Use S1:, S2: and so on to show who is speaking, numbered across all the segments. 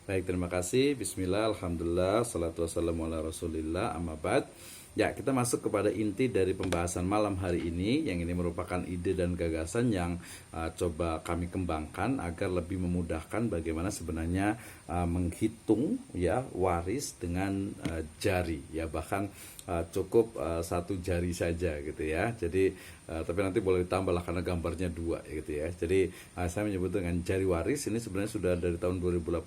S1: Baik, terima kasih. Bismillah, alhamdulillah, salatu wassalamu ala rasulillah, amma ba'd. Ya, kita masuk kepada inti dari pembahasan malam hari ini, yang ini merupakan ide dan gagasan yang coba kami kembangkan agar lebih memudahkan bagaimana sebenarnya menghitung ya waris dengan jari, ya bahkan cukup satu jari saja gitu ya. Jadi tapi nanti boleh ditambah lah karena gambarnya dua gitu ya. Jadi saya menyebut dengan jari waris ini sebenarnya sudah dari tahun 2018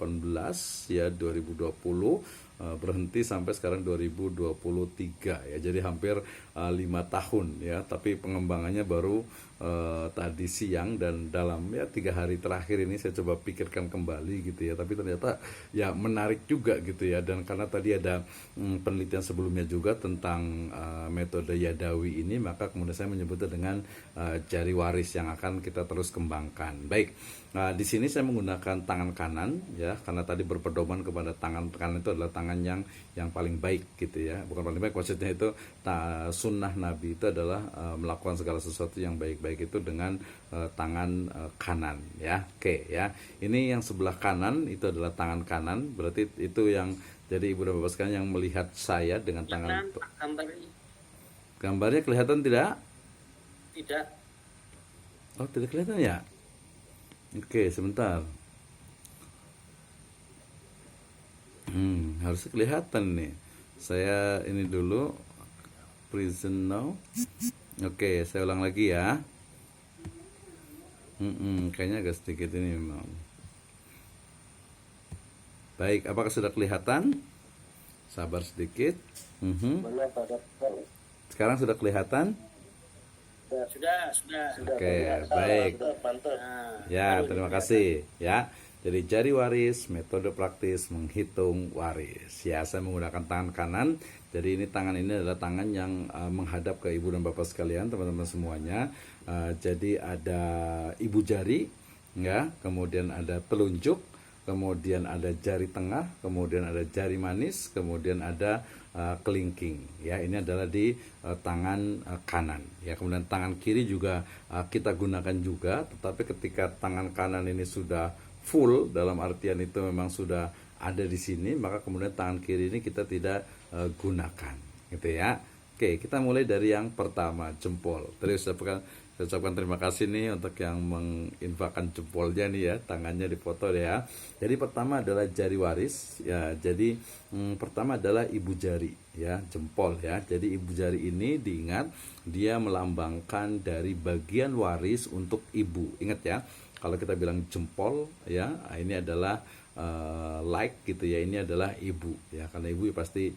S1: ya, 2020 berhenti sampai sekarang 2023 ya. Jadi hampir 5 tahun ya, tapi pengembangannya baru tadi siang, dan dalam ya 3 hari terakhir ini saya coba pikirkan kembali gitu ya. Tapi ternyata ya menarik juga gitu ya, dan karena tadi ada penelitian sebelumnya juga tentang metode Yadawi ini, maka kemudian saya menyebutnya dengan jari waris yang akan kita terus kembangkan. Baik, di sini saya menggunakan tangan kanan ya, karena tadi berpedoman kepada tangan kanan itu adalah tangan yang paling baik gitu ya. Bukan paling baik, maksudnya itu sunnah Nabi itu adalah melakukan segala sesuatu yang baik-baik itu dengan tangan kanan ya. Oke ya. Ini yang sebelah kanan itu adalah tangan kanan, berarti itu yang jadi ibu dan bapak sekalian yang melihat saya dengan tangan. Gambarnya kelihatan tidak?
S2: Tidak.
S1: Oh, tidak kelihatan ya? Oke, sebentar. Harusnya kelihatan nih. Saya ini dulu present now. Oke, saya ulang lagi ya. Kayaknya agak sedikit ini memang. Baik, apakah sudah kelihatan? Sabar sedikit. Sekarang sudah kelihatan?
S2: Sudah.
S1: Oke, baik. Ya, terima kasih ya. Jadi jari waris, metode praktis menghitung waris. Ya, saya menggunakan tangan kanan. Jadi tangan ini adalah tangan yang menghadap ke ibu dan bapak sekalian, teman-teman semuanya. Jadi ada ibu jari, ya, kemudian ada telunjuk, kemudian ada jari tengah, kemudian ada jari manis, kemudian ada kelingking. Ya, ini adalah di tangan kanan. Ya, kemudian tangan kiri juga kita gunakan juga, tetapi ketika tangan kanan ini sudah full, dalam artian itu memang sudah ada di sini, maka kemudian tangan kiri ini kita tidak gunakan, gitu ya. Oke, kita mulai dari yang pertama, jempol. Terus saya ucapkan terima kasih nih untuk yang menginfakkan jempolnya nih ya, tangannya dipoto ya. Jadi pertama adalah jari waris ya. Jadi pertama adalah ibu jari ya, jempol ya. Jadi ibu jari ini diingat dia melambangkan dari bagian waris untuk ibu. Ingat ya, kalau kita bilang jempol ya, ini adalah like gitu ya, ini adalah ibu ya, karena ibu pasti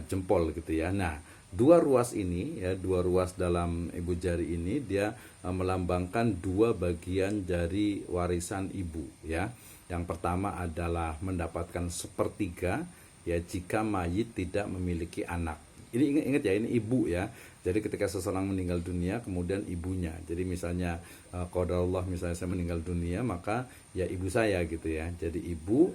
S1: jempol gitu ya. Nah, dua ruas ini ya, dua ruas dalam ibu jari ini dia melambangkan dua bagian dari warisan ibu ya. Yang pertama adalah mendapatkan sepertiga ya jika mayit tidak memiliki anak. Ini ingat ya, ini ibu ya. Jadi ketika seseorang meninggal dunia, kemudian ibunya. Jadi misalnya qadarullah, misalnya saya meninggal dunia, maka ya ibu saya gitu ya. Jadi ibu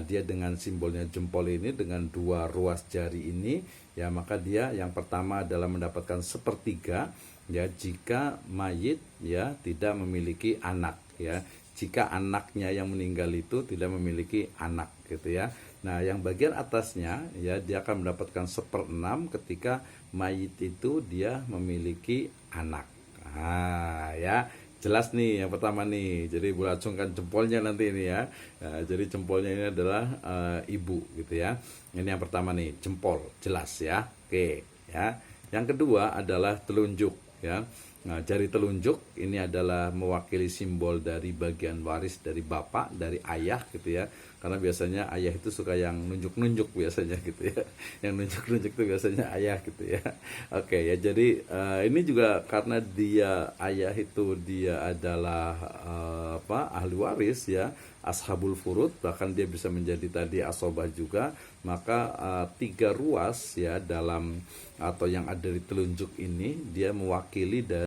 S1: dia dengan simbolnya jempol ini, dengan dua ruas jari ini, ya maka dia yang pertama adalah mendapatkan sepertiga ya jika mayit ya tidak memiliki anak ya. Jika anaknya yang meninggal itu tidak memiliki anak gitu ya. Nah, yang bagian atasnya ya dia akan mendapatkan 1/6 ketika mayit itu dia memiliki anak. Nah, ya jelas nih yang pertama nih. Jadi boleh acungkan jempolnya nanti ini ya. Nah, jadi jempolnya ini adalah ibu gitu ya. Ini yang pertama nih, jempol, jelas ya. Oke, ya. Yang kedua adalah telunjuk ya. Nah, jari telunjuk ini adalah mewakili simbol dari bagian waris dari bapak, dari ayah gitu ya. Karena biasanya ayah itu suka yang nunjuk-nunjuk biasanya gitu ya. Yang nunjuk-nunjuk itu biasanya ayah gitu ya. Oke ya, jadi ini juga karena dia ayah itu dia adalah ahli waris ya, ashabul furud, bahkan dia bisa menjadi tadi asobah juga, maka 3 ruas ya dalam atau yang ada di telunjuk ini dia mewakili dari